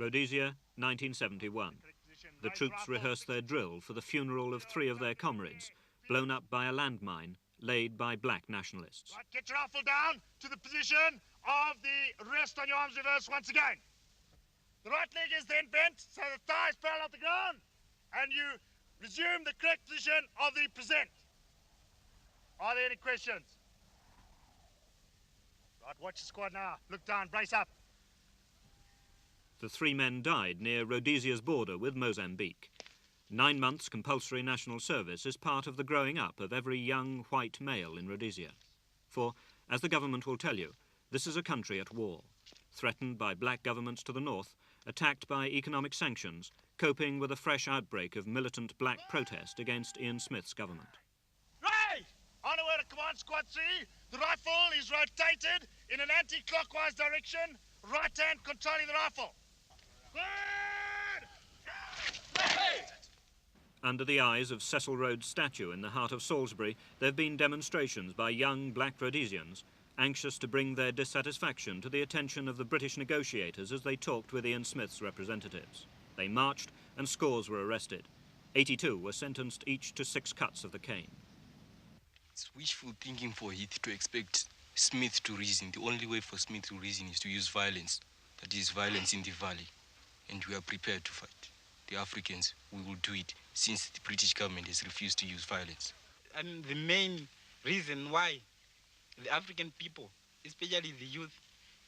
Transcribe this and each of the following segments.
Rhodesia, 1971. The troops rehearsed their drill for the funeral of 3 of their comrades, blown up by a landmine laid by black nationalists. Right, get your rifle down to the position of the rest on your arms reverse once again. The right leg is then bent so the thigh is parallel to the ground, and you resume the correct position of the present. Are there any questions? Right, watch the squad now. Look down, brace up. The 3 men died near Rhodesia's border with Mozambique. 9 months compulsory national service is part of the growing up of every young white male in Rhodesia. For, as the government will tell you, this is a country at war, threatened by black governments to the north, attacked by economic sanctions, coping with a fresh outbreak of militant black protest against Ian Smith's government. Right! On the way to Command Squad 3, the rifle is rotated in an anti-clockwise direction, right hand controlling the rifle. Good! Hey! Under the eyes of Cecil Rhodes' statue in the heart of Salisbury, there have been demonstrations by young black Rhodesians anxious to bring their dissatisfaction to the attention of the British negotiators as they talked with Ian Smith's representatives. They marched and scores were arrested. 82 were sentenced each to 6 cuts of the cane. It's wishful thinking for Heath to expect Smith to reason. The only way for Smith to reason is to use violence. That is violence in the valley. And we are prepared to fight. The Africans, we will do it since the British government has refused to use violence. And the main reason why the African people, especially the youth,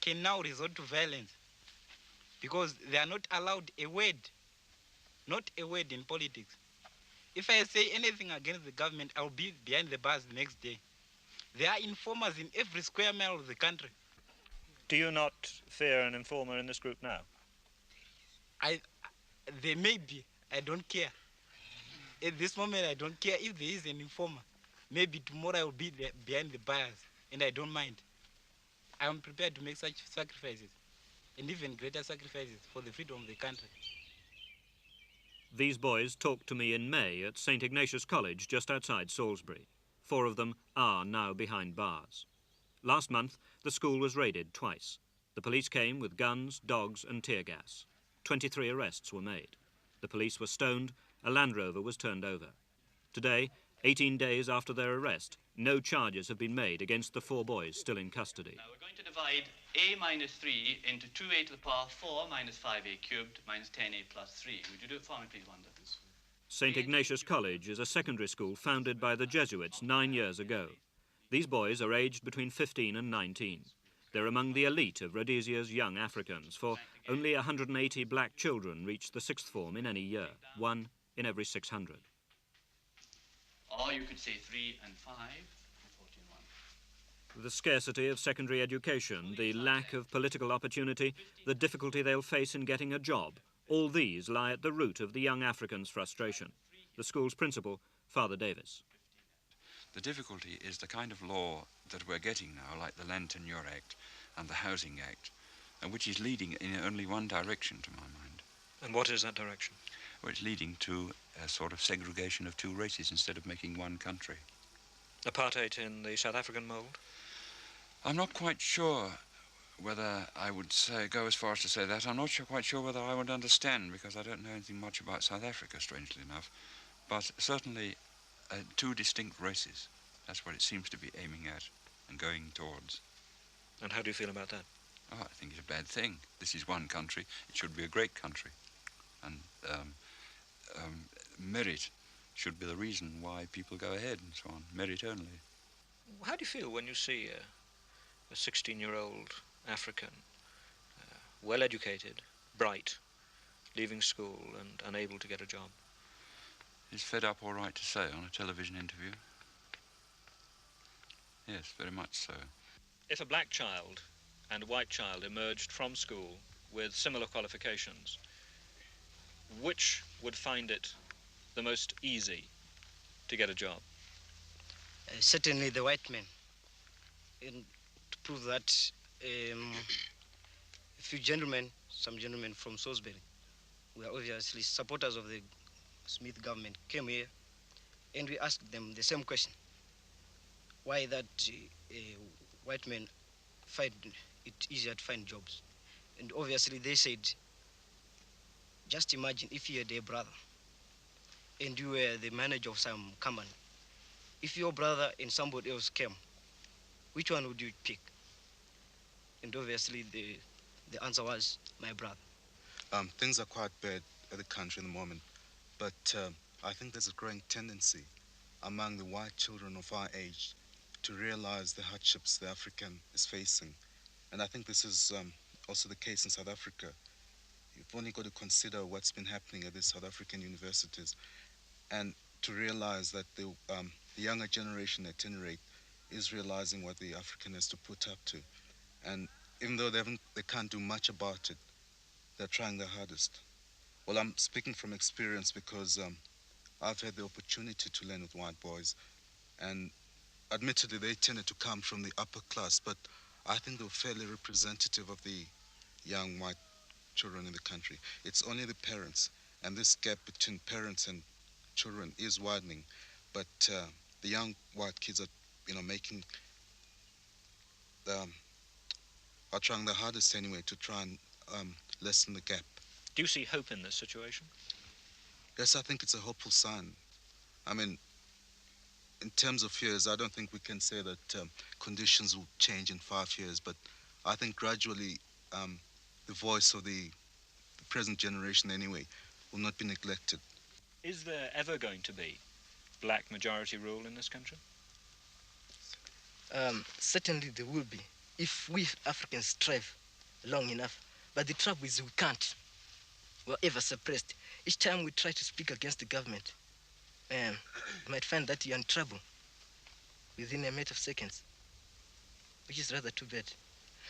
can now resort to violence because they are not allowed a word, not a word in politics. If I say anything against the government, I'll be behind the bars the next day. There are informers in every square mile of the country. Do you not fear an informer in this group now? There may be. I don't care. At this moment, I don't care if there is an informer. Maybe tomorrow I will be there behind the bars, and I don't mind. I am prepared to make such sacrifices, and even greater sacrifices for the freedom of the country. These boys talked to me in May at St. Ignatius College just outside Salisbury. 4 of them are now behind bars. Last month, the school was raided twice. The police came with guns, dogs and tear gas. 23 arrests were made. The police were stoned, a Land Rover was turned over. Today, 18 days after their arrest, no charges have been made against the 4 boys still in custody. Now we're going to divide a minus 3 into 2a to the power 4 minus 5a cubed minus 10a plus 3. Would you do it for me, please, Wanda? St. Ignatius College is a secondary school founded by the Jesuits 9 years ago. These boys are aged between 15 and 19. They're among the elite of Rhodesia's young Africans, for only 180 black children reach the 6th form in any year, 1 in every 600. Or you could say 3 and 5, 14 1. The scarcity of secondary education, the lack of political opportunity, the difficulty they'll face in getting a job, all these lie at the root of the young Africans' frustration. The school's principal, Father Davis. The difficulty is the kind of law that we're getting now, like the Land Tenure Act and the Housing Act, which is leading in only one direction, to my mind. And what is that direction? Well, it's leading to a sort of segregation of 2 races instead of making one country. Apartheid in the South African mould? I'm not quite sure whether I would go as far as to say that. I'm not quite sure whether I would understand, because I don't know anything much about South Africa, strangely enough. But certainly 2 distinct races. That's what it seems to be aiming at and going towards. And how do you feel about that? Oh, I think it's a bad thing. This is one country. It should be a great country. And merit should be the reason why people go ahead and so on. Merit only. How do you feel when you see a 16-year-old African, well-educated, bright, leaving school and unable to get a job? Is fed up all right to say on a television interview? Yes, very much so. If a black child and a white child emerged from school with similar qualifications, which would find it the most easy to get a job? Certainly the white men. And to prove that, a few gentlemen, some gentlemen from Salisbury, who are obviously supporters of the Smith government, came here and we asked them the same question. Why that white men find it easier to find jobs. And obviously they said Just imagine if you had a brother and you were the manager of some company. If your brother and somebody else came, which one would you pick? And obviously the answer was my brother. Things are quite bad at the country in the moment, but I think there's a growing tendency among the white children of our age to realize the hardships the African is facing. And I think this is also the case in South Africa. You've only got to consider what's been happening at the South African universities and to realize that the younger generation at any rate is realizing what the African has to put up to. And even though they can't do much about it, they're trying their hardest. Well, I'm speaking from experience because I've had the opportunity to learn with white boys, and admittedly they tended to come from the upper class, but I think they were fairly representative of the young white children in the country. It's only the parents, and this gap between parents and children is widening, but the young white kids are, making, are trying their hardest anyway to try and lessen the gap. Do you see hope in this situation? Yes, I think it's a hopeful sign. I mean, in terms of years, I don't think we can say that conditions will change in 5 years, but I think gradually the voice of the present generation anyway will not be neglected. Is there ever going to be black majority rule in this country? Certainly there will be, if we Africans strive long enough. But the trouble is we can't. We're ever suppressed. Each time we try to speak against the government, you might find that you're in trouble within a matter of seconds, which is rather too bad.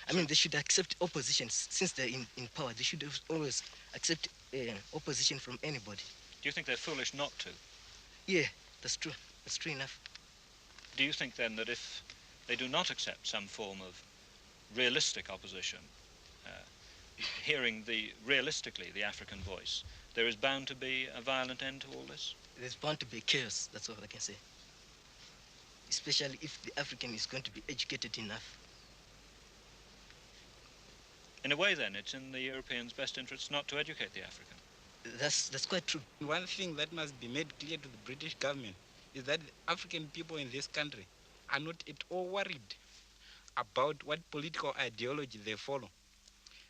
I mean, they should accept opposition. Since they're in power, they should always accept opposition from anybody. Do you think they're foolish not to? Yeah, that's true. That's true enough. Do you think then that if they do not accept some form of realistic opposition, hearing realistically the African voice, there is bound to be a violent end to all this? There's bound to be chaos, that's all I can say. Especially if the African is going to be educated enough. In a way then, it's in the Europeans' best interests not to educate the African. That's quite true. One thing that must be made clear to the British government is that the African people in this country are not at all worried about what political ideology they follow.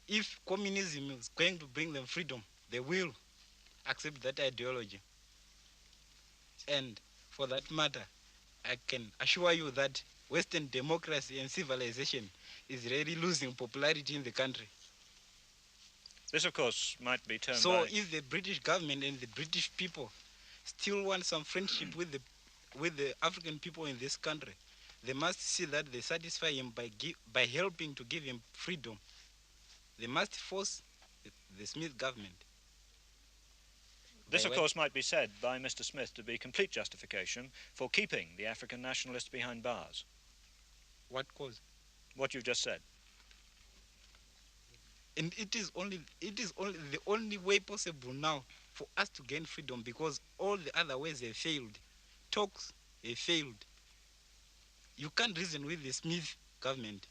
If communism is going to bring them freedom, they will accept that ideology. And for that matter, I can assure you that Western democracy and civilization is really losing popularity in the country. This, of course, might be turned So if the British government and the British people still want some friendship with the African people in this country, they must see that they satisfy him by helping to give him freedom. They must force the Smith government. This, of course, might be said by Mr. Smith to be complete justification for keeping the African nationalists behind bars. What cause? What you've just said. And it is only the only way possible now for us to gain freedom, because all the other ways have failed. Talks have failed. You can't reason with the Smith government.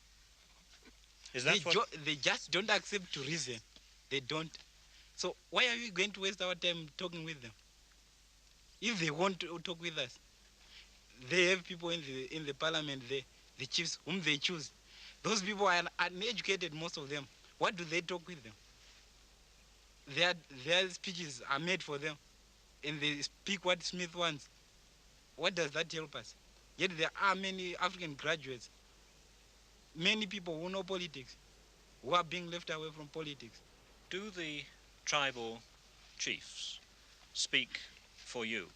Is that they just don't accept to reason. They don't. So why are we going to waste our time talking with them? If they want to talk with us, they have people in the parliament there, the chiefs whom they choose. Those people are uneducated, most of them. What do they talk with them? Their speeches are made for them, and they speak what Smith wants. What does that help us? Yet there are many African graduates, many people who know politics, who are being left away from politics. Do the tribal chiefs speak for you?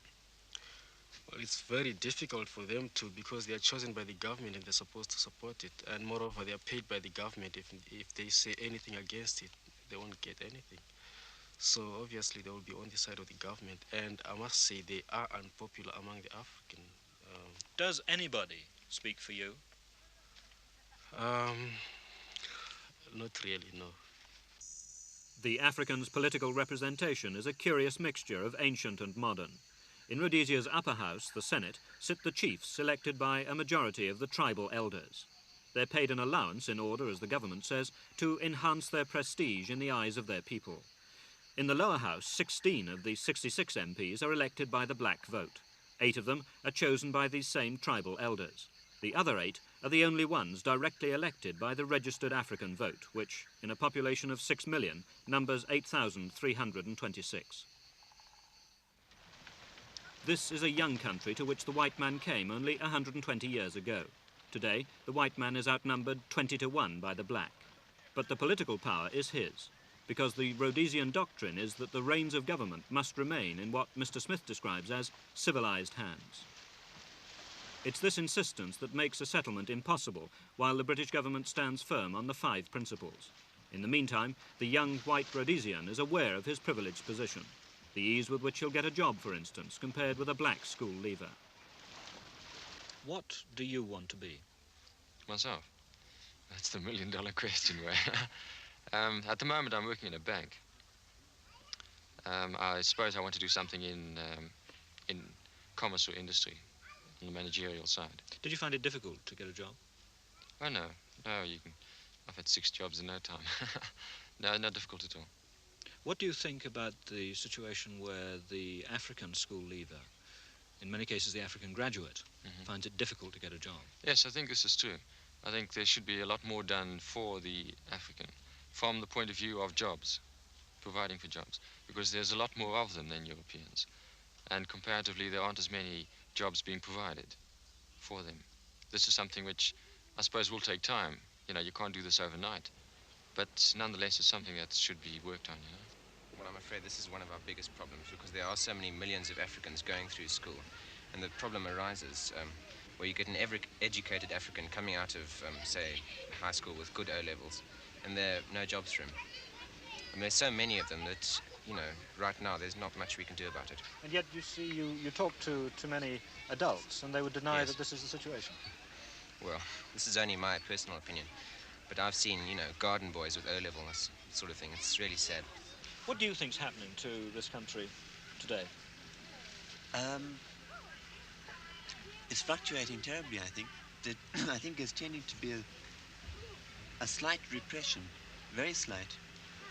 Well, it's very difficult for them to, because they are chosen by the government and they're supposed to support it. And moreover, they are paid by the government. If they say anything against it, they won't get anything. So obviously they will be on the side of the government. And I must say they are unpopular among the African. Does anybody speak for you? Not really, no. The Africans' political representation is a curious mixture of ancient and modern. In Rhodesia's upper house, the Senate, sit the chiefs selected by a majority of the tribal elders. They're paid an allowance in order, as the government says, to enhance their prestige in the eyes of their people. In the lower house, 16 of the 66 MPs are elected by the black vote. 8 of them are chosen by these same tribal elders. The other 8 are the only ones directly elected by the registered African vote, which, in a population of 6 million, numbers 8,326. This is a young country to which the white man came only 120 years ago. Today, the white man is outnumbered 20-1 by the black. But the political power is his, because the Rhodesian doctrine is that the reins of government must remain in what Mr. Smith describes as civilized hands. It's this insistence that makes a settlement impossible, while the British government stands firm on the 5 principles. In the meantime, the young white Rhodesian is aware of his privileged position, the ease with which he'll get a job, for instance, compared with a black school leaver. What do you want to be? Myself? That's the million-dollar question, Ray. At the moment, I'm working in a bank. I suppose I want to do something in commerce or industry, on the managerial side. Did you find it difficult to get a job? Oh, no. No, I've had 6 jobs in no time. No, not difficult at all. What do you think about the situation where the African school leaver, in many cases the African graduate, finds it difficult to get a job? Yes, I think this is true. I think there should be a lot more done for the African, from the point of view of jobs, providing for jobs, because there's a lot more of them than Europeans, and comparatively there aren't as many jobs being provided for them. This is something which I suppose will take time. You know, you can't do this overnight, but nonetheless it's something that should be worked on, you know. Well, I'm afraid this is one of our biggest problems, because there are so many millions of Africans going through school, and the problem arises where you get an educated African coming out of, say, high school with good O-levels, and there are no jobs for him. I mean, there's so many of them that, you know, right now there's not much we can do about it. And yet, you see, you talk to many adults, and they would deny Yes. that this is the situation. Well, this is only my personal opinion, but I've seen, you know, garden boys with O-level, this sort of thing. It's really sad. What do you think's happening to this country today? It's fluctuating terribly, I think. I think there's tending to be a slight repression, very slight,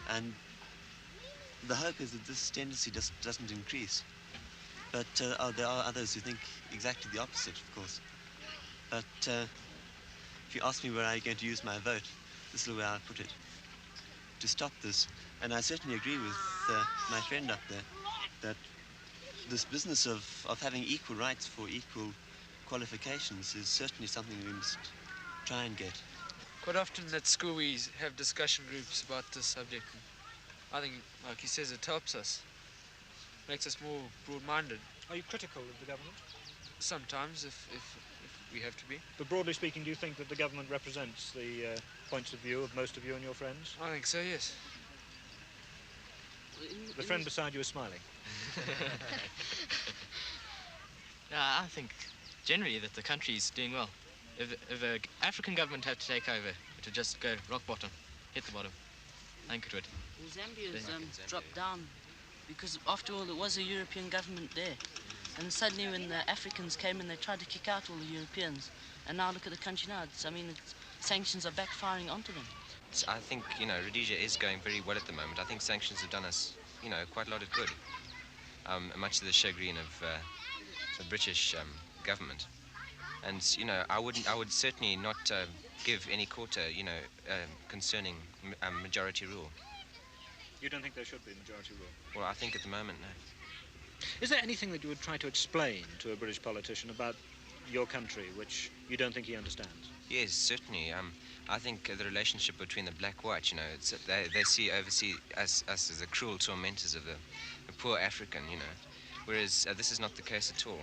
and the hope is that this tendency doesn't increase. But there are others who think exactly the opposite, of course. But if you ask me where I'm going to use my vote, this is where I'll put it, to stop this. And I certainly agree with my friend up there that this business of having equal rights for equal qualifications is certainly something we must try and get. Quite often at school we have discussion groups about this subject. I think, like he says, it helps us, makes us more broad-minded. Are you critical of the government? Sometimes, if we have to be. But broadly speaking, do you think that the government represents the points of view of most of you and your friends? I think so, yes. The friend beside you is smiling. I think generally that the country's doing well. If the African government had to take over, it would just go rock bottom, hit the bottom. I think it would. Well, Zambia's dropped down because, after all, it was a European government there. And suddenly when the Africans came in, they tried to kick out all the Europeans. And now look at the country now. Sanctions are backfiring onto them. I think, you know, Rhodesia is going very well at the moment. I think sanctions have done us, you know, quite a lot of good, much to the chagrin of the British government. And, you know, I would certainly not give any quarter, you know, concerning majority rule. You don't think there should be majority rule? Well, I think at the moment, no. Is there anything that you would try to explain to a British politician about your country which you don't think he understands? Yes, certainly. I think the relationship between the black-white, you know, they oversee us as the cruel tormentors of the poor African, you know, whereas this is not the case at all.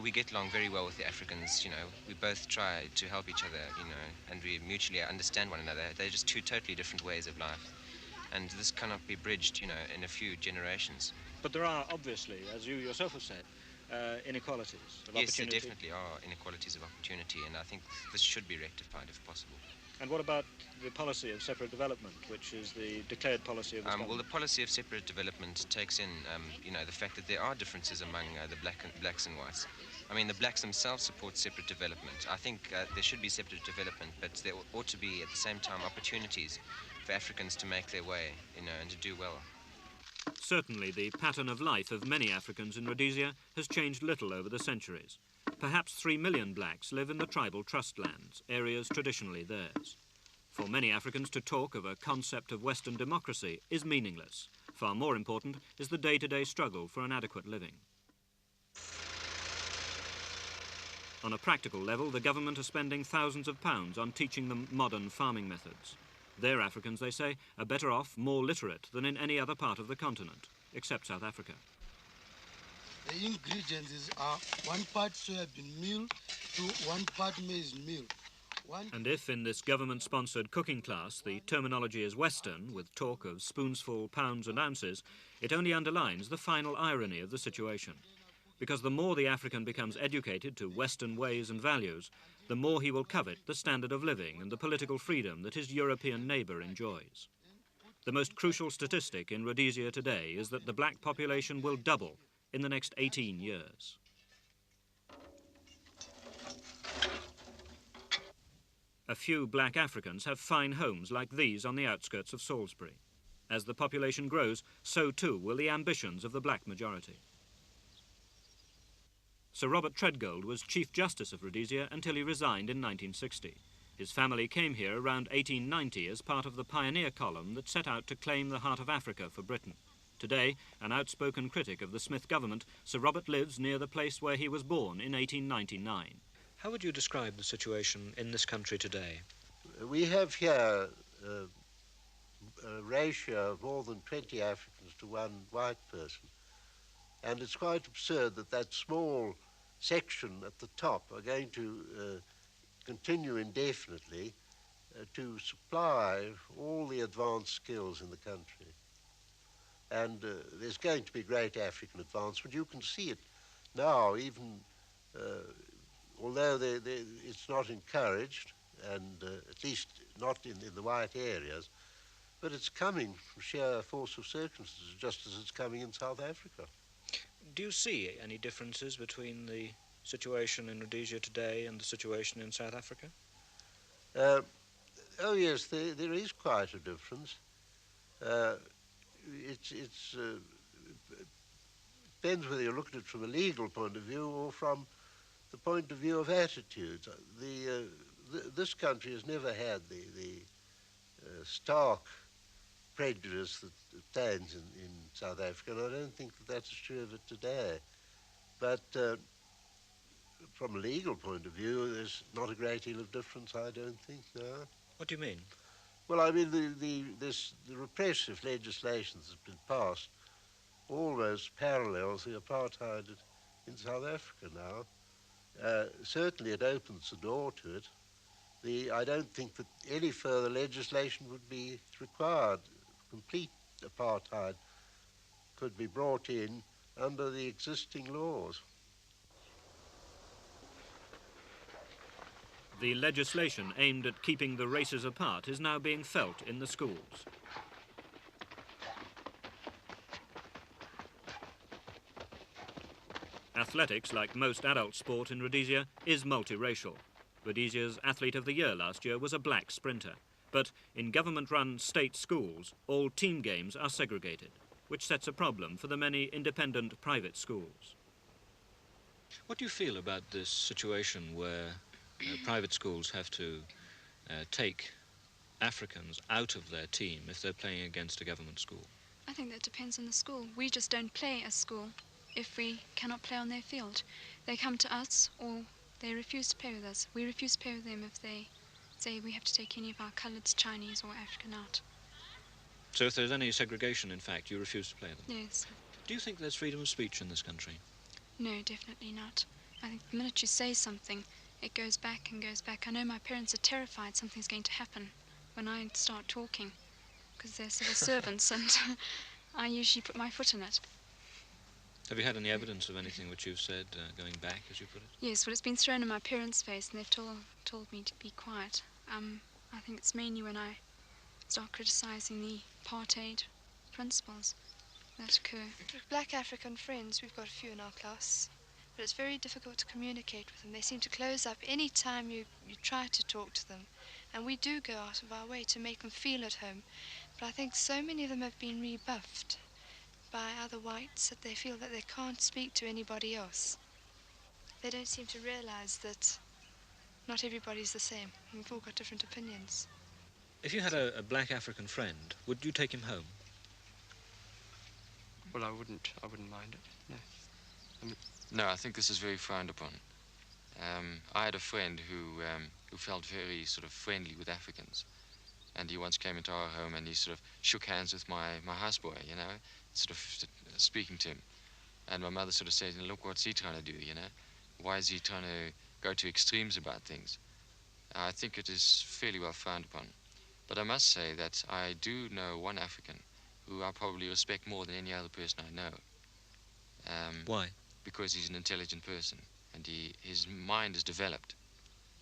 We get along very well with the Africans, you know. We both try to help each other, you know, and we mutually understand one another. They're just 2 totally different ways of life. And this cannot be bridged, you know, in a few generations. But there are, obviously, as you yourself have said, inequalities of opportunity. Yes, there definitely are inequalities of opportunity, and I think this should be rectified if possible. And what about the policy of separate development, which is the declared policy of the government? Well, the policy of separate development takes in, you know, the fact that there are differences among the blacks and whites. I mean, the blacks themselves support separate development. I think there should be separate development, but there ought to be, at the same time, opportunities for Africans to make their way, you know, and to do well. Certainly, the pattern of life of many Africans in Rhodesia has changed little over the centuries. Perhaps 3 million blacks live in the tribal trust lands, areas traditionally theirs. For many Africans, to talk of a concept of Western democracy is meaningless. Far more important is the day-to-day struggle for an adequate living. On a practical level, the government are spending thousands of pounds on teaching them modern farming methods. Their Africans, they say, are better off, more literate than in any other part of the continent, except South Africa. The ingredients are 1 part soybean meal to 1 part maize meal. And if in this government-sponsored cooking class the terminology is Western, with talk of spoonsful, pounds and ounces, it only underlines the final irony of the situation. Because the more the African becomes educated to Western ways and values, the more he will covet the standard of living and the political freedom that his European neighbour enjoys. The most crucial statistic in Rhodesia today is that the black population will double in the next 18 years. A few black Africans have fine homes like these on the outskirts of Salisbury. As the population grows, so too will the ambitions of the black majority. Sir Robert Treadgold was Chief Justice of Rhodesia until he resigned in 1960. His family came here around 1890 as part of the pioneer column that set out to claim the heart of Africa for Britain. Today, an outspoken critic of the Smith government, Sir Robert lives near the place where he was born in 1899. How would you describe the situation in this country today? We have here a ratio of more than 20 Africans to 1 white person. And it's quite absurd that that small section at the top are going to continue indefinitely to supply all the advanced skills in the country. And there's going to be great African advancement. You can see it now, even although it's not encouraged, and at least not in the white areas, but it's coming from sheer force of circumstances, just as it's coming in South Africa. Do you see any differences between the situation in Rhodesia today and the situation in South Africa? Oh yes, there is quite a difference. It depends whether you look at it from a legal point of view or from the point of view of attitudes. This country has never had the stark prejudice that stands in South Africa, and I don't think that that's true of it today. But from a legal point of view, there's not a great deal of difference, I don't think, no. What do you mean? Well, I mean, the repressive legislation that's been passed almost parallels the apartheid in South Africa now. Certainly it opens the door to it. I don't think that any further legislation would be required. Complete apartheid could be brought in under the existing laws. The legislation aimed at keeping the races apart is now being felt in the schools. Athletics, like most adult sport in Rhodesia, is multiracial. Rhodesia's Athlete of the Year last year was a black sprinter. But in government-run state schools, all team games are segregated, which sets a problem for the many independent private schools. What do you feel about this situation where private schools have to take Africans out of their team if they're playing against a government school? I think that depends on the school. We just don't play as school if we cannot play on their field. They come to us or they refuse to play with us. We refuse to play with them if they say we have to take any of our coloureds, Chinese or African out. So if there's any segregation, in fact, you refuse to play them? Yes. Do you think there's freedom of speech in this country? No, definitely not. I think the minute you say something, it goes back and goes back. I know my parents are terrified something's going to happen when I start talking, because they're civil servants and I usually put my foot in it. Have you had any evidence of anything which you've said going back, as you put it? Yes, well, it's been thrown in my parents' face and they've told me to be quiet. I think it's mainly when I start criticising the apartheid principles that occur. With black African friends, we've got a few in our class, but it's very difficult to communicate with them. They seem to close up any time you try to talk to them, and we do go out of our way to make them feel at home. But I think so many of them have been rebuffed by other whites that they feel that they can't speak to anybody else. They don't seem to realize that not everybody's the same. We've all got different opinions. If you had a black African friend, would you take him home? Well, I wouldn't mind it, no. No, I think this is very frowned upon. I had a friend who felt very sort of friendly with Africans. And he once came into our home and he sort of shook hands with my houseboy, you know, sort of speaking to him. And my mother sort of said, look, what's he trying to do, you know? Why is he trying to go to extremes about things? I think it is fairly well frowned upon. But I must say that I do know one African who I probably respect more than any other person I know. Why? Because he's an intelligent person and his mind is developed.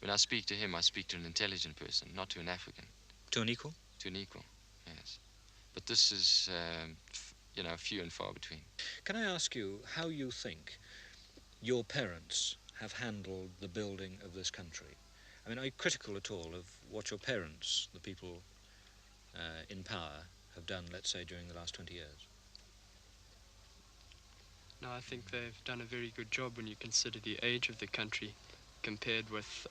When I speak to him, I speak to an intelligent person, not to an African. To an equal? To an equal, yes. But this is, you know, few and far between. Can I ask you how you think your parents have handled the building of this country? I mean, are you critical at all of what your parents, the people in power, have done, let's say, during the last 20 years? No, I think they've done a very good job when you consider the age of the country compared with,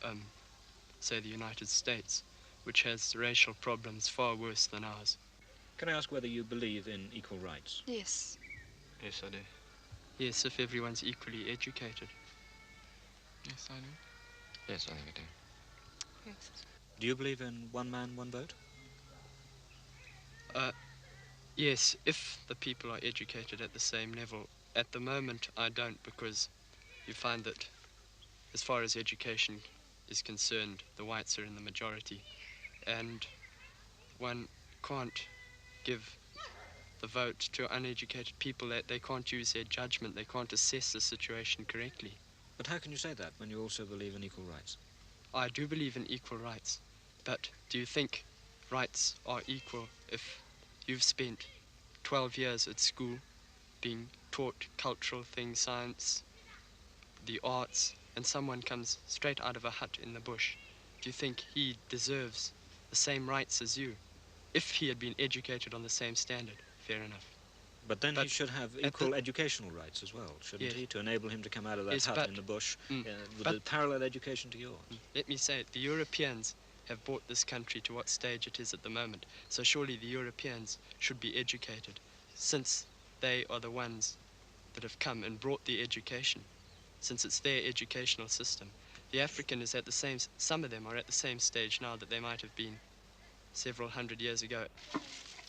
say, the United States, which has racial problems far worse than ours. Can I ask whether you believe in equal rights? Yes. Yes, I do. Yes, if everyone's equally educated. Yes, I do. Yes, I think I do. Yes. Do you believe in one man, one vote? Yes, if the people are educated at the same level. At the moment, I don't, because you find that as far as education is concerned, the whites are in the majority. And one can't give the vote to uneducated people that they can't use their judgment, they can't assess the situation correctly. But how can you say that when you also believe in equal rights? I do believe in equal rights, but do you think rights are equal if you've spent 12 years at school being taught cultural things, science, the arts, and someone comes straight out of a hut in the bush? Do you think he deserves the same rights as you? If he had been educated on the same standard, fair enough. But then he should have equal educational rights as well, shouldn't he? To enable him to come out of that hut in the bush with a parallel education to yours. Let me say it, the Europeans have brought this country to what stage it is at the moment. So surely the Europeans should be educated, since they are the ones that have come and brought the education, since it's their educational system. The African is at the same, some of them are at the same stage now that they might have been several hundred years ago.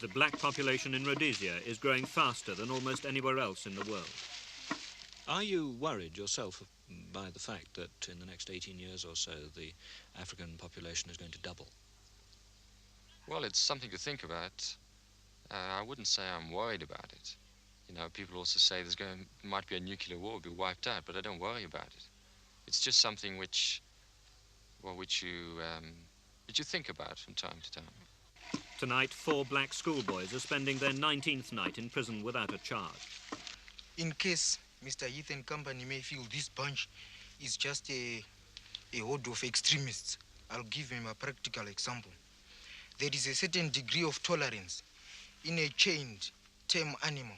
The black population in Rhodesia is growing faster than almost anywhere else in the world. Are you worried yourself by the fact that in the next 18 years or so the African population is going to double? Well, it's something to think about. I wouldn't say I'm worried about it. You know, people also say might be a nuclear war, be wiped out, but I don't worry about it. It's just something which you think about from time to time. Tonight, 4 black schoolboys are spending their 19th night in prison without a charge. In case Mr. Ethan Company may feel this bunch is just a horde of extremists, I'll give him a practical example. There is a certain degree of tolerance in a chained, tame animal.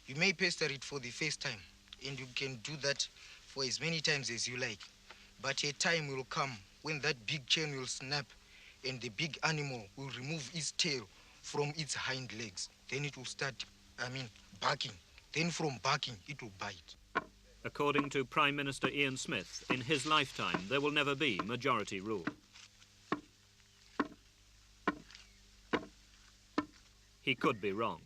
You may pester it for the first time, and you can do that for as many times as you like. But a time will come when that big chain will snap and the big animal will remove its tail from its hind legs. Then it will start, barking. Then from barking, it will bite. According to Prime Minister Ian Smith, in his lifetime, there will never be majority rule. He could be wrong.